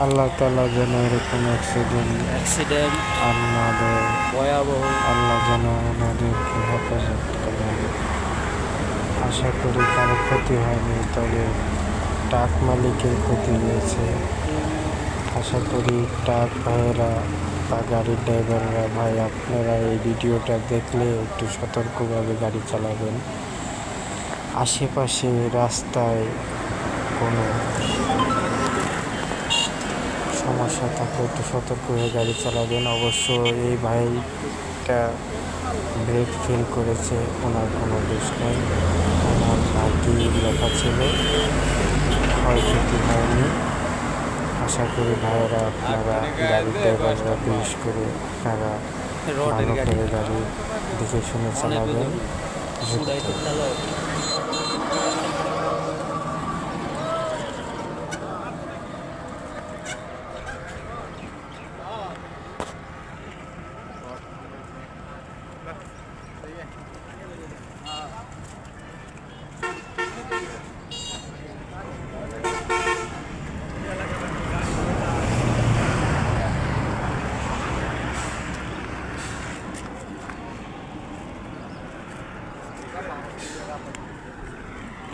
আল্লাহ তাআলা যেন এরকম অ্যাক্সিডেন্ট আর না দেয়, ভয়াবহ। আল্লাহ যেন ওনাদেরকে হেফাজত করেন। আশা করি কারো ক্ষতি হয়নি, তবে ট্রাক মালিকের ক্ষতি হয়েছে। আশা করি ট্রাক ভাইয়েরা বা গাড়ির ড্রাইভাররা, ভাই আপনারা এই ভিডিওটা দেখলে একটু সতর্কভাবে গাড়ি চালাবেন। আশেপাশে রাস্তায় কোনো সমস্যা থাকলে একটু সতর্ক হয়ে গাড়ি চালাবেন। অবশ্য এই ভাইটা ব্রেক ফেল করেছে, ওনার কোনো দোষ নেই, ওনার ভাগ্যে লেখা ছিল, ক্ষয়ক্ষতি হয়নি। আশা করি ভাইয়েরা আপনারা গাড়ির ড্রাইভাররা বিশেষ করে আপনারা ভালো করে গাড়ি দেখে শুনে চালাবেন।